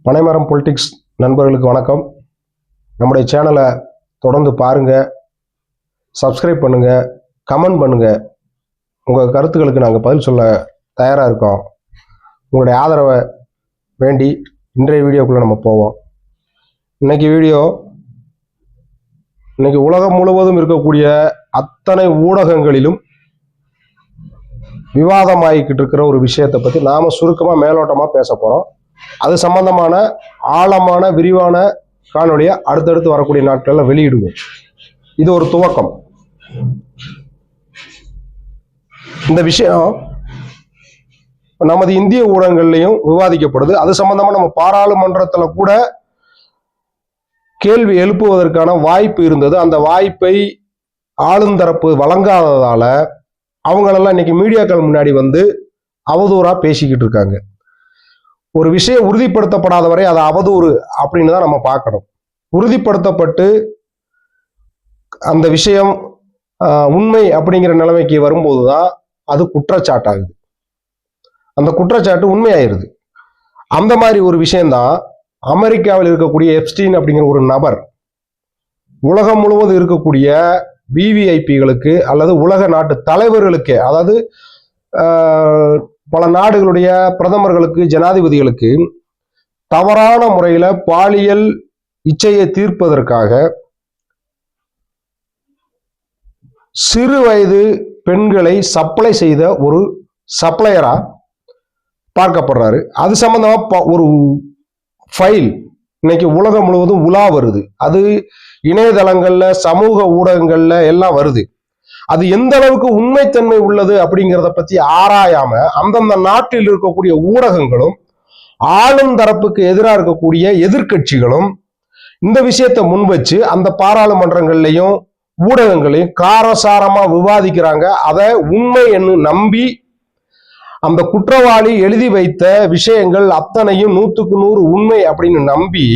பனைமரம் பொலிட்டிக்ஸ் நண்பர்களுக்கு வணக்கம். நம்முடைய சேனலை தொடர்ந்து பாருங்கள், சப்ஸ்கிரைப் பண்ணுங்கள், கமெண்ட் பண்ணுங்கள். உங்கள் கருத்துக்களுக்கு நாங்கள் பதில் சொல்ல தயாராக இருக்கோம். உங்களுடைய ஆதரவை வேண்டி இன்றைய வீடியோக்குள்ளே நம்ம போவோம். இன்னைக்கு உலகம் முழுவதும் இருக்கக்கூடிய அத்தனை ஊடகங்களிலும் விவாதமாகிக்கிட்டு இருக்கிற ஒரு விஷயத்தை பற்றி நாம் சுருக்கமாக மேலோட்டமாக பேச போகிறோம். அது சம்பந்தமான ஆழமான விரிவான காணொலியை அடுத்தடுத்து வரக்கூடிய நாட்களில் வெளியிடுவோம். இது ஒரு துவக்கம். இந்த விஷயம் நமது இந்திய ஊடகங்கள்லையும் விவாதிக்கப்படுது. அது சம்பந்தமா நம்ம பாராளுமன்றத்தில் கூட கேள்வி எழுப்புவதற்கான வாய்ப்பு இருந்தது. அந்த வாய்ப்பை ஆளுந்தரப்பு வழங்காததால அவங்களெல்லாம் இன்னைக்கு மீடியாக்கள் முன்னாடி வந்து அவதூறா பேசிக்கிட்டு இருக்காங்க. ஒரு விஷயம் உறுதிப்படுத்தப்படாத வரை அது அவதூறு அப்படின்னு தான் நம்ம பார்க்கணும். உறுதிப்படுத்தப்பட்டு அந்த விஷயம் உண்மை அப்படிங்கிற நிலைமைக்கு வரும்போது தான் அது குற்றச்சாட்டாகுது. அந்த குற்றச்சாட்டு உண்மையாயிருது. அந்த மாதிரி ஒரு விஷயம்தான் அமெரிக்காவில் இருக்கக்கூடிய எப்ஸ்டீன் அப்படிங்கிற ஒரு நபர் உலகம் முழுவதும் இருக்கக்கூடிய விவிஐபிகளுக்கு அல்லது உலக நாட்டு தலைவர்களுக்கு, அதாவது பல நாடுகளுடைய பிரதமர்களுக்கு, ஜனாதிபதிகளுக்கு தவறான முறையில் பாலியல் இச்சையை தீர்ப்பதற்காக சிறு வயது பெண்களை சப்ளை செய்த ஒரு சப்ளையரா பார்க்கப்படுறாரு. அது சம்பந்தமா ஒரு ஃபைல் இன்னைக்கு உலகம் முழுவதும் உலா வருது. அது இணையதளங்கள்ல, சமூக ஊடகங்கள்ல எல்லாம் வருது. அது எந்த அளவுக்கு உண்மைத்தன்மை உள்ளது அப்படிங்கிறத பத்தி ஆராயாம அந்தந்த நாட்டில் இருக்கக்கூடிய ஊடகங்களும் ஆளும் தரப்புக்கு எதிராக இருக்கக்கூடிய எதிர்கட்சிகளும் இந்த விஷயத்தை முன்வச்சு அந்த பாராளுமன்றங்கள்லையும் ஊடகங்களையும் காரசாரமா விவாதிக்கிறாங்க. அதை உண்மை என்று நம்பி அந்த குற்றவாளி எழுதி வைத்த விஷயங்கள் அத்தனையும் 100க்கு 100 உண்மை அப்படின்னு நம்பி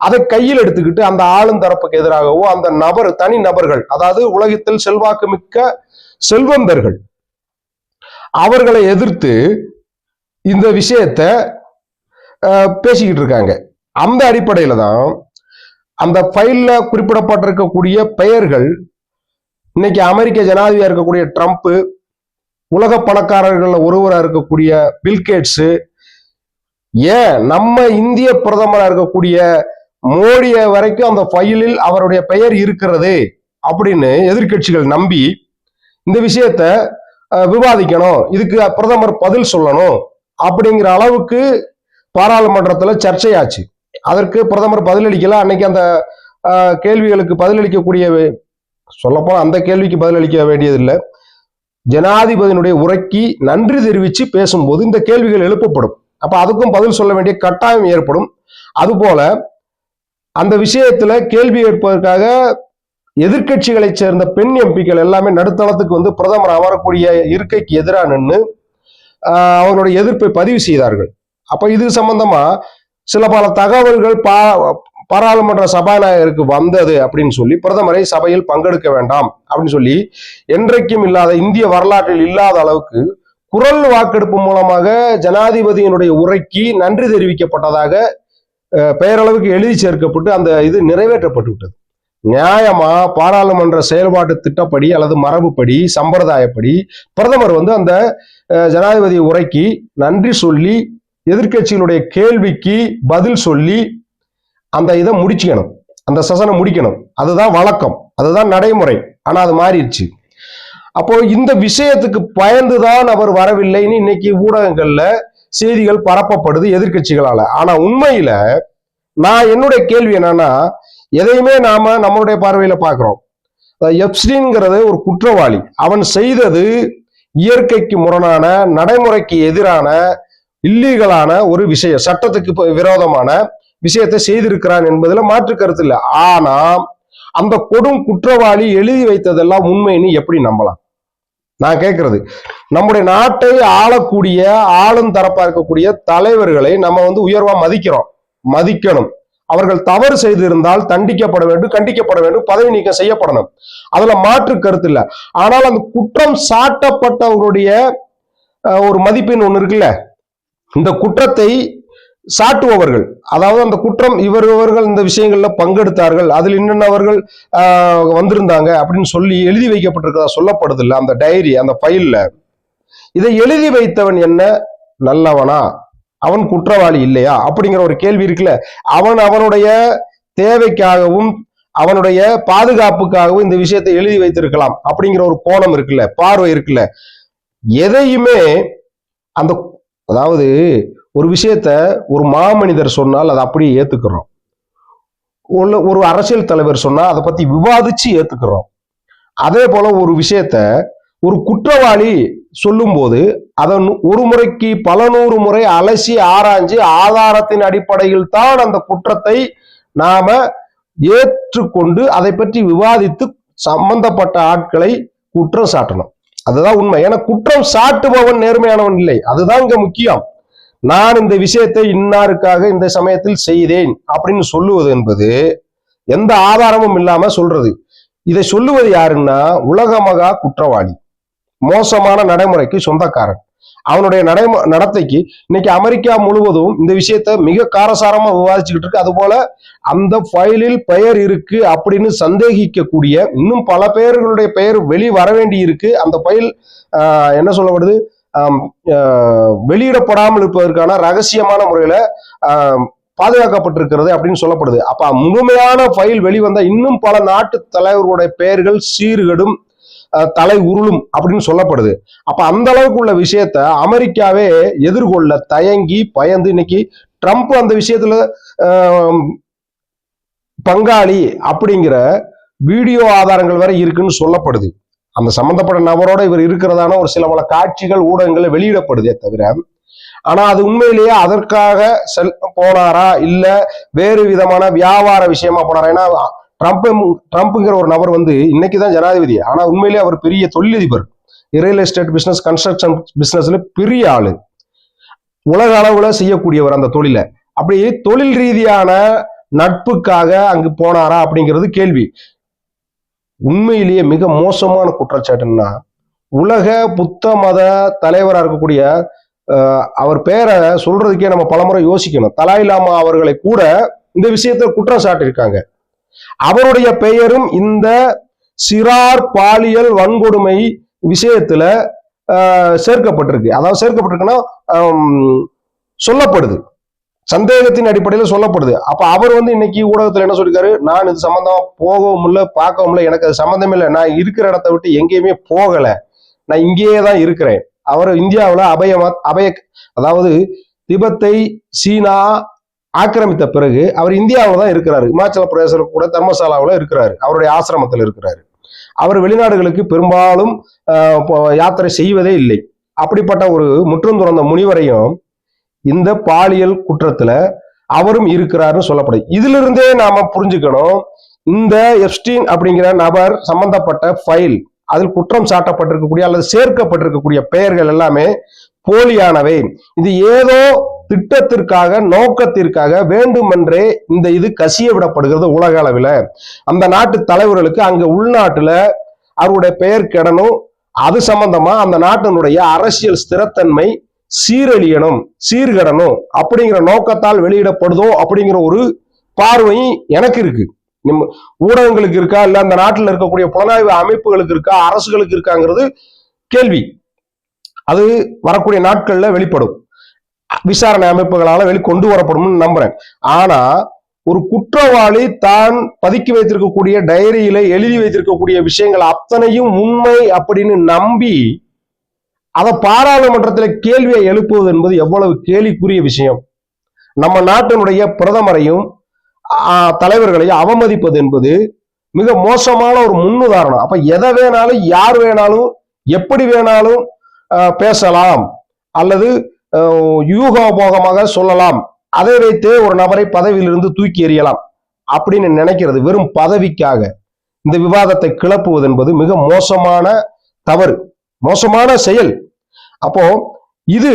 அதை கையில் எடுத்துக்கிட்டு அந்த ஆளும் தரப்புக்கு எதிராகவோ அந்த நபர், தனி நபர்கள், அதாவது உலகத்தில் செல்வாக்கு மிக்க செல்வந்தர்கள், அவர்களை எதிர்த்து இந்த விஷயத்தை பேசிக்கிட்டு இருக்காங்க. அந்த அடிப்படையில தான் அந்த ஃபைல்ல குறிப்பிடப்பட்டிருக்கக்கூடிய பெயர்கள் இன்னைக்கு அமெரிக்க ஜனாதிபதியா இருக்கக்கூடிய ட்ரம்ப், உலக பணக்காரர்கள் ஒருவராக இருக்கக்கூடிய பில்கேட்ஸ், ஏன் நம்ம இந்திய பிரதமராக இருக்கக்கூடிய மோடிய வரைக்கும் அந்த ஃபைலில் அவருடைய பெயர் இருக்கிறது அப்படின்னு எதிர்கட்சிகள் நம்பி இந்த விஷயத்த விவாதிக்கணும், இதுக்கு பிரதமர் பதில் சொல்லணும் அப்படிங்கிற அளவுக்கு பாராளுமன்றத்தில் சர்ச்சையாச்சு. அதற்கு பிரதமர் பதிலளிக்கல. அன்னைக்கு அந்த கேள்விகளுக்கு பதிலளிக்கக்கூடிய, சொல்லப்போனா அந்த கேள்விக்கு பதிலளிக்க வேண்டியதில்லை, ஜனாதிபதியினுடைய உரைக்கு நன்றி தெரிவித்து பேசும்போது இந்த கேள்விகள் எழுப்பப்படும். அப்ப அதுக்கும் பதில் சொல்ல வேண்டிய கட்டாயம் ஏற்படும். அதுபோல அந்த விஷயத்துல கேள்வி கேட்பதற்காக எதிர்கட்சிகளை சேர்ந்த பெண் எம்பிக்கள் எல்லாமே நடுத்தளத்துக்கு வந்து பிரதமர் அமரக்கூடிய இருக்கைக்கு எதிராக நின்று அவங்களுடைய எதிர்ப்பை பதிவு செய்தார்கள். அப்ப இது சம்பந்தமா சில பல தகவல்கள் பாராளுமன்ற சபாநாயகருக்கு வந்தது அப்படின்னு சொல்லி பிரதமரை சபையில் பங்கெடுக்க வேண்டாம் அப்படின்னு சொல்லி என்றைக்கும் இல்லாத, இந்திய வரலாற்றில் இல்லாத அளவுக்கு குரல் வாக்கெடுப்பு மூலமாக ஜனாதிபதியினுடைய உரைக்கு நன்றி தெரிவிக்கப்பட்டதாக பெயரளவுக்கு எழுதி சேர்க்கப்பட்டு அந்த இது நிறைவேற்றப்பட்டு விட்டது. நியாயமா பாராளுமன்ற செயல்பாட்டு திட்டப்படி அல்லது மரபுப்படி, சம்பிரதாயப்படி பிரதமர் வந்து அந்த ஜனாதிபதி உரைக்கு நன்றி சொல்லி எதிர்கட்சிகளுடைய கேள்விக்கு பதில் சொல்லி அந்த இதை முடிச்சுக்கணும், அந்த செஷனை முடிக்கணும். அதுதான் வழக்கம், அதுதான் நடைமுறை. ஆனா அது மாறிடுச்சு. அப்போ இந்த விஷயத்துக்கு பயந்துதான் அவர் வரவில்லைன்னு இன்னைக்கு ஊடகங்கள்ல செய்திகள் பரப்பப்படுது எதிர்கட்சிகளால. ஆனா உண்மையில நான் என்னுடைய கேள்வி என்னன்னா, எதையுமே நாம நம்மளுடைய பார்வையில பாக்குறோம். எப்ஸ்டீன்ங்கிறது ஒரு குற்றவாளி. அவன் செய்தது இயற்கைக்கு முரணான, நடைமுறைக்கு எதிரான, இல்லீகலான ஒரு விஷயம், சட்டத்துக்கு விரோதமான விஷயத்தை செய்திருக்கிறான் என்பதுல மாற்று கருத்து இல்லை. ஆனா அந்த கொடும் குற்றவாளி எழுதி வைத்ததெல்லாம் உண்மைன்னு எப்படி நம்பலாம்? நான் கேட்கறது, நம்முடைய நாட்டை ஆளக்கூடிய, ஆளும் தரப்பா இருக்கக்கூடிய தலைவர்களை நம்ம வந்து உயர்வா மதிக்கணும். அவர்கள் தவறு செய்திருந்தால் தண்டிக்கப்பட வேண்டும், கண்டிக்கப்பட வேண்டும், பதவி நீக்கம் செய்யப்படணும். அதுல மாற்று கருத்து இல்லை. ஆனால் அந்த குற்றம் சாட்டப்பட்டவர்களுடைய ஒரு மதிப்பெண் ஒண்ணு இருக்குல்ல, இந்த குற்றத்தை சாட்டுபவர்கள், அதாவது அந்த குற்றம் இவர்கள் இந்த விஷயங்கள்ல பங்கெடுத்தார்கள், அதில் இன்னவர்கள் வந்திருந்தாங்க அப்படின்னு சொல்லி எழுதி வைக்கப்பட்டிருக்கிறதா சொல்லப்படுது இல்ல அந்த டைரி, அந்த ஃபைல்ல. இதை எழுதி வைத்தவன் என்ன நல்லவனா, அவன் குற்றவாளி இல்லையா அப்படிங்கிற ஒரு கேள்வி இருக்குல்ல. அவனுடைய தேவைக்காகவும் அவனுடைய பாதுகாப்புக்காகவும் இந்த விஷயத்தை எழுதி வைத்திருக்கலாம் அப்படிங்கிற ஒரு கோணம் இருக்குல்ல, பார்வை இருக்குல்ல. எதையுமே அந்த, அதாவது ஒரு விஷயத்த ஒரு மாமனிதர் சொன்னால் அதை அப்படியே ஏத்துக்கிறோம், ஒரு அரசியல் தலைவர் சொன்னா அதை பத்தி விவாதிச்சு ஏத்துக்கிறோம். அதே போல ஒரு விஷயத்த ஒரு குற்றவாளி சொல்லும் போது அதன் ஒரு முறைக்கு பல நூறு முறை அலசி ஆராய்ஞ்சு ஆதாரத்தின் அடிப்படையில் தான் அந்த குற்றத்தை நாம ஏற்றுக்கொண்டு அதை பற்றி விவாதித்து சம்பந்தப்பட்ட ஆட்களை குற்றம் சாட்டணும். அதுதான் உண்மை. ஏன்னா குற்றம் சாட்டுபவன் நேர்மையானவன் இல்லை, அதுதான் இங்க முக்கியம். நான் இந்த விஷயத்தை இன்னாருக்காக இந்த சமயத்தில் செய்தேன் அப்படின்னு சொல்லுவது என்பது எந்த ஆதாரமும் இல்லாம சொல்றது. இதை சொல்லுவது யாருன்னா உலக மகா குற்றவாளி, மோசமான நடைமுறைக்கு சொந்தக்காரன். அவனுடைய நடத்தைக்கு இன்னைக்கு அமெரிக்கா முழுவதும் இந்த விஷயத்த மிக காரசாரமா விவாதிச்சுக்கிட்டு இருக்கு. அது போல அந்த ஃபைலில் பெயர் இருக்கு அப்படின்னு சந்தேகிக்கக்கூடிய இன்னும் பல பேர்களுடைய பெயர் வெளி வர வேண்டி இருக்கு. அந்த ஃபைல் என்ன சொல்லப்படுது, வெளியிடப்படாமல் இருப்பதற்கான ரகசியமான முறையில பாதுகாக்கப்பட்டிருக்கிறது அப்படின்னு சொல்லப்படுது. அப்ப முழுமையான ஃபைல் வெளிவந்த இன்னும் பல நாட்டு தலைவர்களுடைய பெயர்கள் சீர்கெடும், தலை உருளும் அப்படின்னு சொல்லப்படுது. அப்ப அந்த அளவுக்கு உள்ள விஷயத்த அமெரிக்காவே எதிர்கொள்ள தயங்கி பயந்து இன்னைக்கு ட்ரம்ப் அந்த விஷயத்துல பங்காளி அப்படிங்கிற வீடியோ ஆதாரங்கள் வரை இருக்குன்னு சொல்லப்படுது. அந்த சம்பந்தப்பட்ட நபரோட இவர் இருக்கிறதான ஒரு சில பல காட்சிகள் ஊடகங்கள்ல வெளியிடப்படுதே தவிர, ஆனா அது உண்மையிலேயே அதற்காக போனாரா இல்ல வேறு விதமான வியாபார விஷயமா போனாரா? ஏன்னா ட்ரம்ப்ங்கிற ஒரு நபர் இன்னைக்குதான் ஜனாதிபதி, ஆனா உண்மையிலேயே அவர் பெரிய தொழிலதிபர், ரியல் எஸ்டேட் பிசினஸ், கன்ஸ்ட்ரக்ஷன் பிசினஸ்ல பெரிய ஆளு, உலக அளவுல செய்யக்கூடியவர் அந்த தொழிலை. அப்படி தொழில் ரீதியான நட்புக்காக அங்கு போனாரா அப்படிங்கிறது கேள்வி. உண்மையிலேயே மிக மோசமான குற்றச்சாட்டுன்னா, உலக புத்த மத தலைவராக இருக்கக்கூடிய அவர் பேரை சொல்றதுக்கே நம்ம பலமுறை யோசிக்கணும், தலாய் லாமா அவர்களை கூட இந்த விஷயத்தை குற்றம் சாட்டியிருக்காங்க. அவருடைய பெயரும் இந்த சிறார் பாலியல் வன்கொடுமை விஷயத்துல சேர்க்கப்பட்டிருக்கு. அதாவது சேர்க்கப்பட்டிருக்குன்னா சொல்லப்படுது, சந்தேகத்தின் அடிப்படையில் சொல்லப்படுது. அப்ப அவர் இன்னைக்கு ஊடகத்துல என்ன சொல்லிருக்காரு, நான் இது சம்பந்தமா போகவும் இல்லை பார்க்கவும் இல்லை, எனக்கு அது சம்பந்தம் இல்லை, நான் இருக்கிற இடத்த விட்டு எங்கேயுமே போகல, நான் இங்கேயே தான் இருக்கிறேன். அவர் இந்தியாவில் அதாவது திபெத்தை சீனா ஆக்கிரமித்த பிறகு அவர் இந்தியாவில் தான் இருக்கிறாரு. இமாச்சல பிரதேசத்தில் கூட தர்மசாலாவில் இருக்கிறாரு, அவருடைய ஆசிரமத்தில் இருக்கிறாரு. அவர் வெளிநாடுகளுக்கு பெரும்பாலும் யாத்திரை செய்வதே இல்லை. அப்படிப்பட்ட ஒரு முற்றும் துறந்த முனிவரையும் இந்த பாலியல் குற்றத்துல அவரும் இருக்கிறாருன்னு சொல்லப்படுது. இதுல இருந்தே நாம புரிஞ்சுக்கணும், இந்த எப்ஸ்டீன் அப்படிங்கிற நபர் சம்பந்தப்பட்ட ஃபைல், அதில் குற்றம் சாட்டப்பட்டிருக்கக்கூடிய அல்லது சேர்க்கப்பட்டிருக்கக்கூடிய பெயர்கள் எல்லாமே போலியானவை. இது ஏதோ திட்டத்திற்காக நோக்கத்திற்காக வேண்டுமென்றே இந்த இது கசிய விடப்படுகிறது உலக அளவில். அந்த நாட்டு தலைவர்களுக்கு அங்க உள்நாட்டுல அவருடைய பெயர் கெடணும், அது சம்பந்தமா அந்த நாட்டினுடைய அரசியல் ஸ்திரத்தன்மை சீரழியணும், சீர்கடணும் அப்படிங்கிற நோக்கத்தால் வெளியிடப்படுதோ அப்படிங்கிற ஒரு பார்வை எனக்கு இருக்கு. ஊடகங்களுக்கு இருக்கா, இல்ல அந்த நாட்டில் இருக்கக்கூடிய புலனாய்வு அமைப்புகளுக்கு இருக்கா, அரசுகளுக்கு இருக்காங்கிறது கேள்வி. அது வரக்கூடிய நாட்கள்ல வெளிப்படும், விசாரணை அமைப்புகளால வெளிக்கொண்டு வரப்படும் நம்புறேன். ஆனா ஒரு குற்றவாளி தான் பதுக்கி வைத்திருக்கக்கூடிய டைரியில எழுதி வைத்திருக்கக்கூடிய விஷயங்கள் அத்தனையும் உண்மை அப்படின்னு நம்பி அதை பாராளுமன்றத்தில் கேள்வியை எழுப்புவது என்பது எவ்வளவு கேலிக்குரிய விஷயம். நம்ம நாட்டினுடைய பிரதமரையும் தலைவர்களையும் அவமதிப்பது என்பது மிக மோசமான ஒரு முன்னுதாரணம். அப்ப எதை வேணாலும் யார் வேணாலும் எப்படி வேணாலும் பேசலாம் அல்லது யூகபோகமாக சொல்லலாம், அதை வைத்தே ஒரு நபரை பதவியிலிருந்து தூக்கி எறியலாம் அப்படின்னு நினைக்கிறது வெறும் பதவிக்காக இந்த விவாதத்தை கிளப்புவது என்பது மிக மோசமான தவறு, மோசமான செயல். அப்போ இது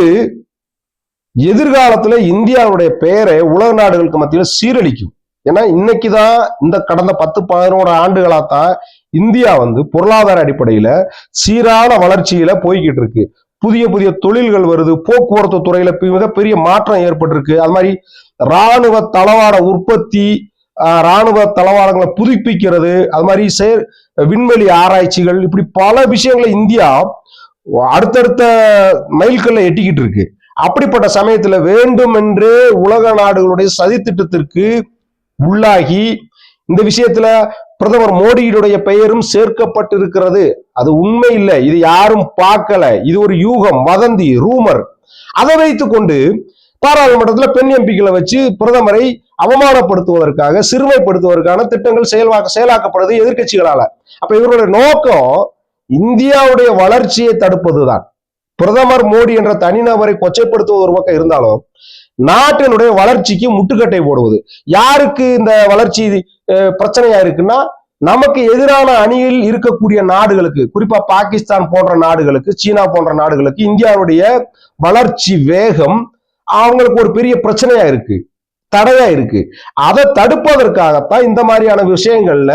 எதிர்காலத்துல இந்தியாவுடைய பெயரை உலக நாடுகளுக்கு மத்தியில் சீரழிக்கும். ஏன்னா இன்னைக்குதான் இந்த கடந்த 10-11 ஆண்டுகளாத்தான் இந்தியா பொருளாதார அடிப்படையில சீரான வளர்ச்சியில போய்கிட்டு இருக்கு. புதிய புதிய தொழில்கள் வருது, போக்குவரத்து துறையில மிகப்பெரிய மாற்றம் ஏற்பட்டிருக்கு. அது மாதிரி ராணுவ தளவாட உற்பத்தி, ராணுவ தளவாடங்களை புதுப்பிக்கிறது, அது மாதிரி விண்வெளி ஆராய்ச்சிகள், இப்படி பல விஷயங்களை இந்தியா அடுத்தடுத்த மைல்கல்ல எட்டிக்கிட்டு இருக்கு. அப்படிப்பட்ட சமயத்துல வேண்டும் என்று உலக நாடுகளுடைய சதித்திட்டத்திற்கு உள்ளாகி இந்த விஷயத்துல பிரதமர் மோடியுடைய பெயரும் சேர்க்கப்பட்டிருக்கிறது. அது உண்மை இல்லை, இது யாரும் பார்க்கல, இது ஒரு யூகம், வதந்தி, ரூமர். அதை வைத்துக் கொண்டு பாராளுமன்றத்தில் பெண் எம்பிக்களை வச்சு பிரதமரை அவமானப்படுத்துவதற்காக, சிறுமைப்படுத்துவதற்கான திட்டங்கள் செயலாக்கப்படுது எதிர்கட்சிகளால. அப்ப இவருடைய நோக்கம் இந்தியாவுடைய வளர்ச்சியை தடுப்பதுதான். பிரதமர் மோடி என்ற தனிநபரை கொச்சைப்படுத்துவது ஒரு பக்கம் இருந்தாலும் நாட்டினுடைய வளர்ச்சிக்கு முட்டுக்கட்டை போடுவது. யாருக்கு இந்த வளர்ச்சி பிரச்சனையா இருக்குன்னா, நமக்கு எதிரான அணியில் இருக்கக்கூடிய நாடுகளுக்கு, குறிப்பா பாகிஸ்தான் போன்ற நாடுகளுக்கு, சீனா போன்ற நாடுகளுக்கு இந்தியாவுடைய வளர்ச்சி வேகம் அவங்களுக்கு ஒரு பெரிய பிரச்சனையா இருக்கு, தடையா இருக்கு. அதை தடுப்பதற்காகத்தான் இந்த மாதிரியான விஷயங்கள்ல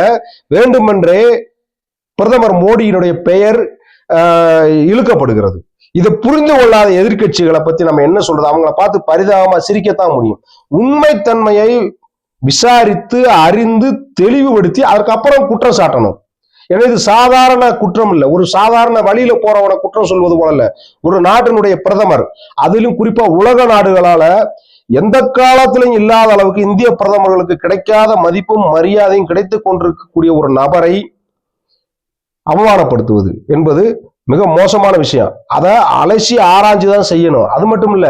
வேண்டுமென்றே பிரதமர் மோடியினுடைய பெயர் இழுக்கப்படுகிறது. இதை புரிந்து கொள்ளாத எதிர்கட்சிகளை பத்தி நம்ம என்ன சொல்றது? அவங்கள பார்த்து பரிதாபமா சிரிக்கத்தான் முடியும். உண்மைத்தன்மையை விசாரித்து அறிந்து தெளிவுபடுத்தி அதற்கப்புறம் குற்றம் சாட்டணும். ஏன்னா இது சாதாரண குற்றம் இல்லை, ஒரு சாதாரண வழியில போறவனை குற்றம் சொல்வது போல இல்ல. ஒரு நாட்டினுடைய பிரதமர், அதிலும் குறிப்பா உலக நாடுகளால எந்த காலத்திலும் இல்லாத அளவுக்கு இந்திய பிரதமர்களுக்கு கிடைக்காத மதிப்பும் மரியாதையும் கிடைத்துக் கொண்டிருக்கக்கூடிய ஒரு நபரை அவமானப்படுத்துவது என்பது மிக மோசமான விஷயம். அதை அலசி ஆராய்ஞ்சுதான் செய்யணும். அது மட்டும் இல்ல,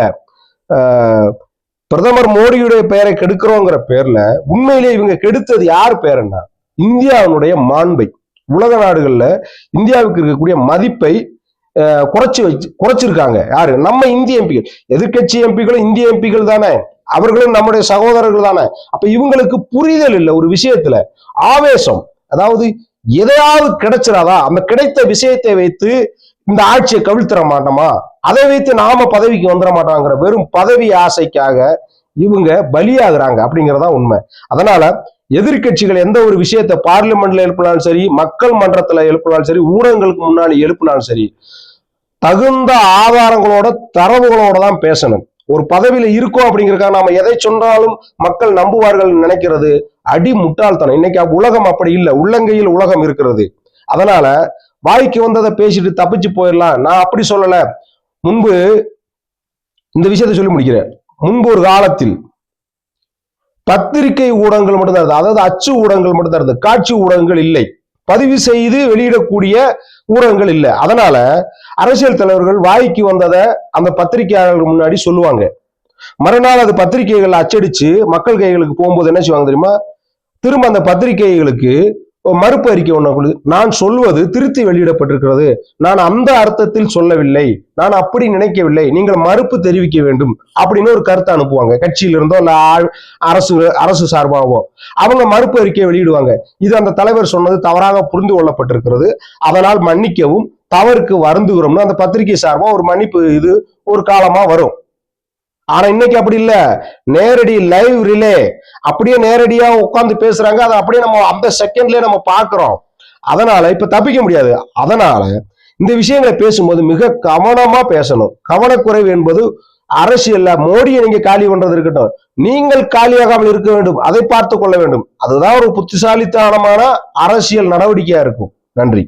பிரதமர் மோடியுடைய பெயரை கெடுக்கிறோங்கிற பேர்ல உண்மையிலேயே இவங்க கெடுத்தது யார் பேருன்னா இந்தியாவுடைய மாண்பை, உலக நாடுகள்ல இந்தியாவுக்கு இருக்கக்கூடிய மதிப்பை குறைச்சிருக்காங்க. யாரு? நம்ம இந்திய எம்பிகள். எதிர்கட்சி எம்பிகளும் இந்திய எம்பிகள் தானே, அவர்களும் நம்முடைய சகோதரர்கள் தானே. அப்ப இவங்களுக்கு புரிதல் இல்லை ஒரு விஷயத்துல, ஆவேசம். அதாவது எதையாவது கிடைச்சிடாதா, அந்த கிடைத்த விஷயத்தை வைத்து இந்த ஆட்சியை கவிழ்த்திட மாட்டோமா, அதை வைத்து நாம பதவிக்கு வந்துட மாட்டாங்கிற வெறும் பதவி ஆசைக்காக இவங்க பலியாகிறாங்க அப்படிங்கிறதா உண்மை. அதனால எதிர்கட்சிகள் எந்த ஒரு விஷயத்தை பார்லிமெண்ட்ல எழுப்பினாலும் சரி, மக்கள் மன்றத்துல எழுப்பினாலும் சரி, ஊடகங்களுக்கு முன்னாடி எழுப்பினாலும் சரி, தகுந்த ஆதாரங்களோட தரவுகளோட தான் பேசணும். ஒரு பதவியில இருக்கோம் அப்படிங்கிறதுக்காக நாம எதை சொன்னாலும் மக்கள் நம்புவார்கள் நினைக்கிறது அடி முட்டாள்தனம். இன்னைக்கு உலகம் அப்படி இல்லை, உள்ளங்கையில் உலகம் இருக்கிறது. அதனால வாய்க்கு வந்ததை பேசிட்டு தப்பிச்சு போயிடலாம், நான் அப்படி சொல்லல. முன்பு இந்த விஷயத்தை சொல்லி முடிக்கிறேன். முன்பு ஒரு காலத்தில் பத்திரிகை ஊடகங்கள் மட்டும்தான் இருந்தது, அதாவது அச்சு ஊடகங்கள் மட்டும்தான் இருந்தது, காட்சி ஊடகங்கள் இல்லை, பதிவு செய்து வெளியிடக்கூடிய ஊடகங்கள் இல்லை. அதனால அரசியல் தலைவர்கள் வாய்க்கு வந்ததை அந்த பத்திரிகையாளர்கள் முன்னாடி சொல்லுவாங்க. மறுநாள் அது பத்திரிகைகள் அச்சடிச்சு மக்கள் கைகளுக்கு போகும்போது என்ன செய்வாங்க தெரியுமா? திரும்ப அந்த பத்திரிகைகளுக்கு மறுப்பு அறிக்கை ஒண்ணு, நான் சொல்வது திருத்தி வெளியிடப்பட்டிருக்கிறது, நான் அந்த அர்த்தத்தில் சொல்லவில்லை, நான் அப்படி நினைக்கவில்லை, நீங்கள் மறுப்பு தெரிவிக்க வேண்டும் அப்படின்னு ஒரு கருத்தை அனுப்புவாங்க. கட்சியில இருந்தோ இல்ல அரசு சார்பாகவோ அவங்க மறுப்பு அறிக்கையை வெளியிடுவாங்க. இது அந்த தலைவர் சொன்னது தவறாக புரிந்து கொள்ளப்பட்டிருக்கிறது, அதனால் மன்னிக்கவும், தவறுக்கு வருந்துகிறோம்னு அந்த பத்திரிகை சார்பா ஒரு மன்னிப்பு இது ஒரு காலமா வரும். ஆனா இன்னைக்கு அப்படி இல்ல, நேரடி லைவ் ரிலே, அப்படியே நேரடியா உட்கார்ந்து பேசுறாங்க, அதை அப்படியே நம்ம அந்த செகண்ட்லயே நம்ம பாக்குறோம். அதனால இப்ப தப்பிக்க முடியாது. அதனால இந்த விஷயங்களை பேசும்போது மிக கவனமா பேசணும். கவனக்குறைவு என்பது அரசியல்ல மோடியை நீங்க காலி பண்றது இருக்கட்டும், நீங்கள் காலியாகாமல் இருக்க வேண்டும், அதை பார்த்து கொள்ள வேண்டும். அதுதான் ஒரு புத்திசாலித்தனமான அரசியல் நடவடிக்கையா இருக்கும். நன்றி.